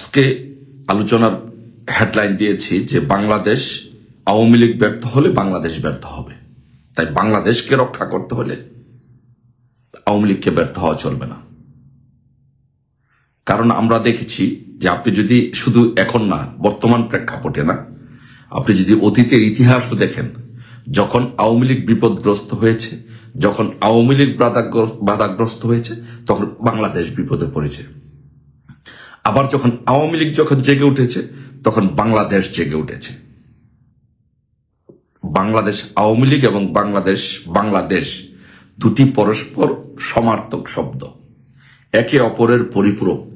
আজকে আলোচনার হেডলাইন দিয়েছি যে বাংলাদেশ আওয়ামী লীগ ব্যর্থ হলে বাংলাদেশ ব্যর্থ হবে। তাই বাংলাদেশকে রক্ষা করতে হলে আওয়ামী লীগকে ব্যর্থ হওয়া চলবে না। কারণ আমরা দেখেছি যে আপনি যদি শুধু এখন না, বর্তমান প্রেক্ষাপটে না, আপনি যদি অতীতের ইতিহাসও দেখেন, যখন আওয়ামী লীগ বিপদগ্রস্ত হয়েছে, যখন আওয়ামী লীগ বাধাগ্রস্ত হয়েছে, তখন বাংলাদেশ বিপদে পড়েছে। আবার যখন আওয়ামী লীগ জেগে উঠেছে, তখন বাংলাদেশ জেগে উঠেছে। বাংলাদেশ আওয়ামী লীগ এবং বাংলাদেশ দুটি পরস্পর সমার্থক শব্দ, একে অপরের পরিপূরক।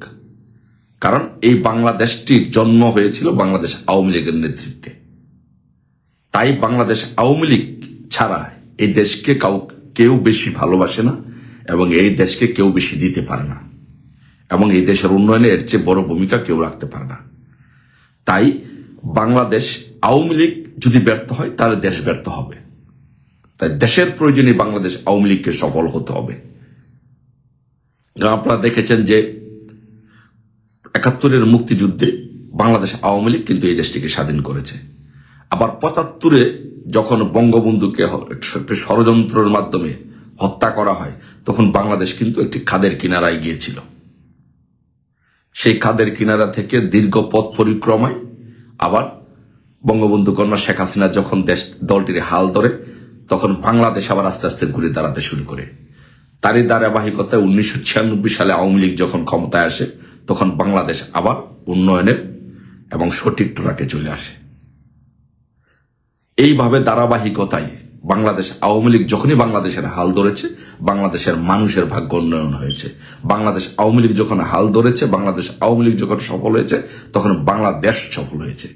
কারণ এই বাংলাদেশটির জন্ম হয়েছিল বাংলাদেশ আওয়ামী লীগের নেতৃত্বে। তাই বাংলাদেশ আওয়ামী লীগ ছাড়া এই দেশকে কেউ বেশি ভালোবাসে না এবং এই দেশকে কেউ বেশি দিতে পারে না, এবং এই দেশের উন্নয়নে এর চেয়ে বড় ভূমিকা কেউ রাখতে পারে না। তাই বাংলাদেশ আওয়ামী লীগ যদি ব্যর্থ হয় তাহলে দেশ ব্যর্থ হবে। তাই দেশের প্রয়োজনে বাংলাদেশ আওয়ামী লীগকে সফল হতে হবে। আপনারা দেখেছেন যে ৭১-এর মুক্তিযুদ্ধে বাংলাদেশ আওয়ামী লীগ কিন্তু এই দেশটিকে স্বাধীন করেছে। আবার ৭৫-এ যখন বঙ্গবন্ধুকে একটি ষড়যন্ত্রের মাধ্যমে হত্যা করা হয়, তখন বাংলাদেশ কিন্তু একটি খাদের কিনারায় গিয়েছিল। সেই খাদের কিনারা থেকে দীর্ঘ পথ পরিক্রমায় আবার বঙ্গবন্ধু কন্যা শেখ হাসিনা যখন দলটির হাল ধরে, তখন বাংলাদেশ আবার আস্তে আস্তে ঘুরে দাঁড়াতে শুরু করে। তারই ধারাবাহিকতায় ১৯৯৬ সালে আওয়ামী লীগ যখন ক্ষমতায় আসে, তখন বাংলাদেশ আবার উন্নয়নের এবং সঠিক ট্র্যাকে চলে আসে। এইভাবে ধারাবাহিকতায় বাংলাদেশ আওয়ামী লীগ যখনই বাংলাদেশের হাল ধরেছে, বাংলাদেশের মানুষের ভাগ্য উন্নয়ন হয়েছে। বাংলাদেশ আওয়ামী লীগ যখন হাল ধরেছে, বাংলাদেশ আওয়ামী লীগ যখন সফল হয়েছে, তখন বাংলাদেশ সফল হয়েছে।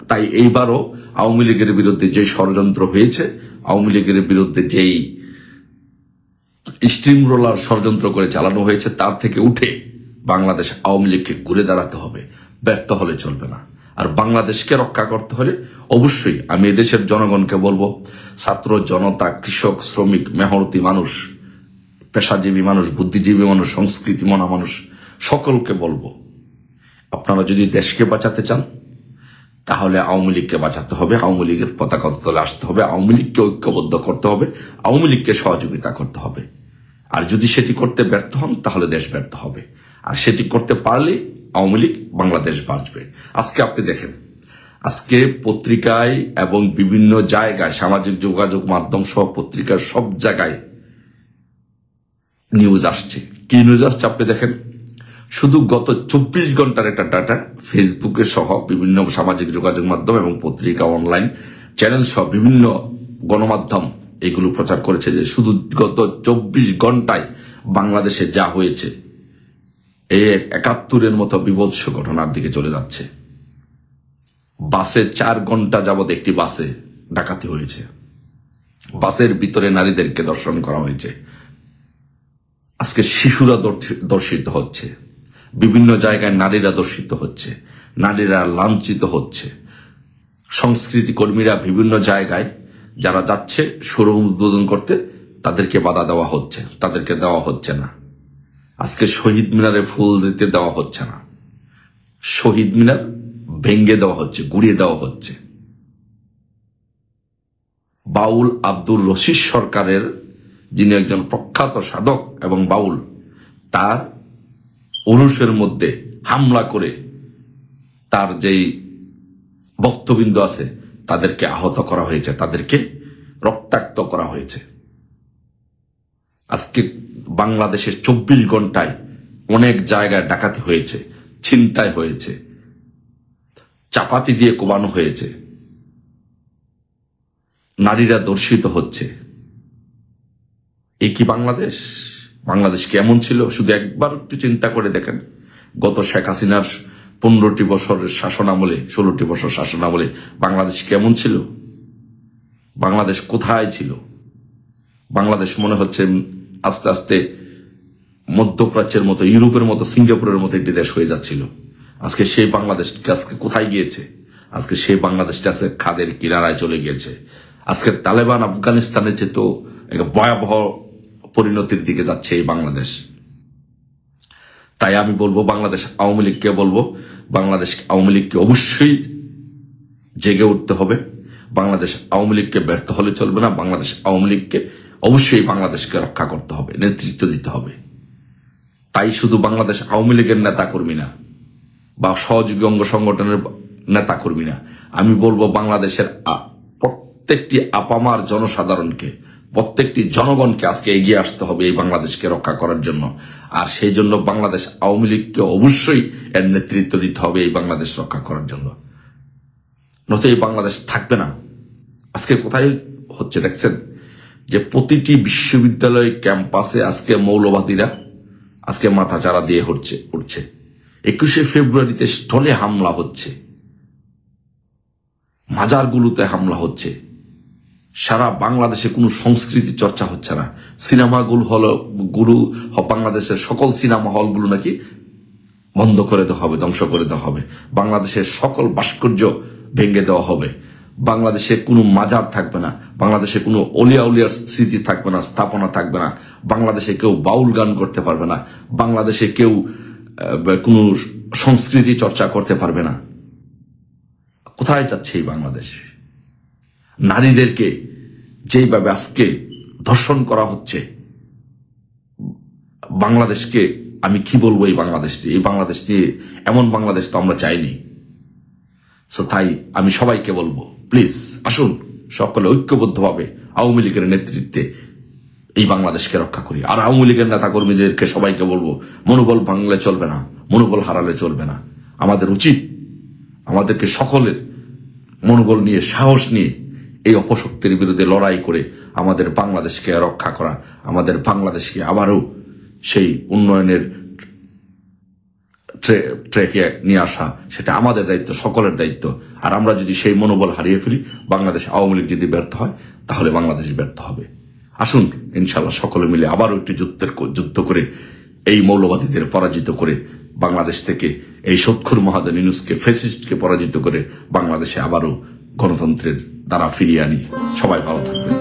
তাই এইবারও আওয়ামী লীগের বিরুদ্ধে যে ষড়যন্ত্র হয়েছে, আওয়ামী লীগের বিরুদ্ধে যেই স্টিম রোলার ষড়যন্ত্র করে চালানো হয়েছে, তার থেকে উঠে বাংলাদেশ আওয়ামী লীগকে ঘুরে দাঁড়াতে হবে, ব্যর্থ হলে চলবে না। আর বাংলাদেশকে রক্ষা করতে হলে অবশ্যই আমি এদেশের জনগণকে বলবো, ছাত্র জনতা, কৃষক, শ্রমিক, মেহনতি মানুষ, পেশাজীবী মানুষ, বুদ্ধিজীবী মানুষ, সংস্কৃতি মনা মানুষ, সকলকে বলবো, আপনারা যদি দেশকে বাঁচাতে চান তাহলে আওয়ামী লীগকে বাঁচাতে হবে, আওয়ামী লীগের পতাকা তলে আসতে হবে, আওয়ামী লীগকে ঐক্যবদ্ধ করতে হবে, আওয়ামী লীগকে সহযোগিতা করতে হবে। আর যদি সেটি করতে ব্যর্থ হন তাহলে দেশ ব্যর্থ হবে। আর সেটি করতে পারলে আওয়ামী লীগ, বাংলাদেশ বাঁচবে। আজকে আপনি দেখেন, আজকে পত্রিকায় এবং বিভিন্ন জায়গায়, সামাজিক যোগাযোগ মাধ্যম সহ পত্রিকার সব জায়গায় নিউজ আসছে। কি নিউজ আসছে আপনি দেখেন। শুধু গত ২৪ ঘন্টার একটা ডাটা ফেসবুকে সহ বিভিন্ন সামাজিক যোগাযোগ মাধ্যম এবং পত্রিকা, অনলাইন চ্যানেল সহ বিভিন্ন গণমাধ্যম এগুলো প্রচার করেছে যে শুধু গত ২৪ ঘন্টায় বাংলাদেশে যা হয়েছে, এই ৭১-এর মতো বিভৎস ঘটনার দিকে চলে যাচ্ছে। বাসে ৪ ঘন্টা যাবৎ একটি বাসে ডাকাতি হয়েছে, বাসের ভিতরে নারীদেরকে ধর্ষণ করা হয়েছে। আজকে শিশুরা ধর্ষিত হচ্ছে, বিভিন্ন জায়গায় নারীরা ধর্ষিত হচ্ছে, নারীরা লাঞ্ছিত হচ্ছে। সংস্কৃতি কর্মীরা বিভিন্ন জায়গায় যারা যাচ্ছে শোরুম উদ্বোধন করতে, তাদেরকে বাধা দেওয়া হচ্ছে, তাদেরকে দেওয়া হচ্ছে না। আজকে শহীদ মিনারে ফুল দিতে দেওয়া হচ্ছে না, শহীদ মিনার ভেঙ্গে দেওয়া হচ্ছে, গুড়িয়ে দেওয়া হচ্ছে। বাউল আব্দুর রশিদ সরকারের, যিনি একজন প্রখ্যাত সাধক এবং বাউল, তার উরুসের মধ্যে হামলা করে তার যেই ভক্তবৃন্দ আছে তাদেরকে আহত করা হয়েছে, তাদেরকে রক্তাক্ত করা হয়েছে। আজকে বাংলাদেশের ২৪ ঘন্টায় অনেক জায়গায় ডাকাতি হয়েছে, ছিনতাই হয়েছে, চাপাতি দিয়ে কোবানো হয়েছে, নারীরা ধর্ষিত হচ্ছে। এই কি বাংলাদেশ? বাংলাদেশ কেমন ছিল শুধু একবার একটু চিন্তা করে দেখেন। গত শেখ হাসিনার ১৫টি বছরের শাসনামলে, ১৬টি বছর শাসনামলে বাংলাদেশ কেমন ছিল? বাংলাদেশ কোথায় ছিল? বাংলাদেশ মনে হচ্ছে আস্তে আস্তে মধ্যপ্রাচ্যের মতো, ইউরোপের মতো, সিঙ্গাপুরের মতো একটি দেশ হয়ে যাচ্ছিল। আজকে সেই বাংলাদেশটা আজকে কোথায় গিয়েছে? আজকে সেই বাংলাদেশটা আজকে খাদের কিনারায় চলে গিয়েছে। আজকে তালেবান আফগানিস্তানের চেয়ে তো ভয়াবহ পরিণতির দিকে যাচ্ছে এই বাংলাদেশ। তাই আমি বলবো বাংলাদেশ আওয়ামী লীগকে বলবো, বাংলাদেশ আওয়ামী লীগকে অবশ্যই জেগে উঠতে হবে। বাংলাদেশ আওয়ামী লীগকে ব্যর্থ হলে চলবে না। বাংলাদেশ আওয়ামী লীগকে অবশ্যই বাংলাদেশকে রক্ষা করতে হবে, নেতৃত্ব দিতে হবে। তাই শুধু বাংলাদেশ আওয়ামী লীগের নেতা কর্মী না বা সহযোগী অঙ্গ সংগঠনের নেতা কর্মী না, আমি বলবো বাংলাদেশের প্রত্যেকটি আপামার জনসাধারণকে, প্রত্যেকটি জনগণকে আজকে এগিয়ে আসতে হবে এই বাংলাদেশকে রক্ষা করার জন্য। আর সেই জন্য বাংলাদেশ আওয়ামী লীগকে অবশ্যই এর নেতৃত্ব দিতে হবে এই বাংলাদেশ রক্ষা করার জন্য। নয়তো এই বাংলাদেশ থাকবে না। আজকে কোথায় হচ্ছে দেখছেন যে প্রতিটি বিশ্ববিদ্যালয় ক্যাম্পাসে আজকে মৌলবাদীরা আজকে মাথা চারা দিয়ে উঠছে। 21শে ফেব্রুয়ারিতে স্টলে হামলা হচ্ছে, মাজারগুলোতে হামলা হচ্ছে। সারা বাংলাদেশে কোনো সংস্কৃতি চর্চা হচ্ছে না। সিনেমাগুলো বাংলাদেশের সকল সিনেমা হলগুলো নাকি বন্ধ করে দেওয়া হবে, ধ্বংস করে দেওয়া হবে। বাংলাদেশের সকল ভাস্কর্য ভেঙে দেওয়া হবে। বাংলাদেশে কোনো মাজার থাকবে না, বাংলাদেশে কোনো অলিয়া উলিয়ার স্মৃতি থাকবে না, স্থাপনা থাকবে না। বাংলাদেশে কেউ বাউল গান করতে পারবে না, বাংলাদেশে কেউ কোনো সংস্কৃতি চর্চা করতে পারবে না। কোথায় যাচ্ছে এই বাংলাদেশ? নারীদেরকে যেইভাবে আজকে ধর্ষণ করা হচ্ছে, বাংলাদেশকে আমি কি বলবো? এই বাংলাদেশটি এমন বাংলাদেশ তো আমরা চাইনি। তাই আমি সবাইকে বলবো, প্লিজ আসুন সকলে ঐক্যবদ্ধভাবে আওয়ামী লীগের নেতৃত্বে এই বাংলাদেশকে রক্ষা করি। আর আওয়ামী লীগের নেতা কর্মীদেরকে সবাইকে বলবো, মনোবল ভাঙলে চলবে না, মনোবল হারালে চলবে না। আমাদের উচিত আমাদেরকে সকলের মনোবল নিয়ে, সাহস নিয়ে এই অপশক্তির বিরুদ্ধে লড়াই করে আমাদের বাংলাদেশকে রক্ষা করা, আমাদের বাংলাদেশকে আবারও সেই উন্নয়নের ট্র্যাকে নিয়ে আসা, সেটা আমাদের দায়িত্ব, সকলের দায়িত্ব। আর আমরা যদি সেই মনোবল হারিয়ে ফেলি, বাংলাদেশ আওয়ামী লীগ যদি ব্যর্থ হয়, তাহলে বাংলাদেশ ব্যর্থ হবে। আসুন ইনশাল্লাহ সকলে মিলে আবারও একটি যুদ্ধ করে এই মৌলবাদীদের পরাজিত করে বাংলাদেশ থেকে এই সৎখুর মহাজন ইউনূসকে, ফ্যাসিস্টকে পরাজিত করে বাংলাদেশে আবারও গণতন্ত্রের দ্বারা ফিরিয়ে আনি। সবাই ভালো থাকবেন।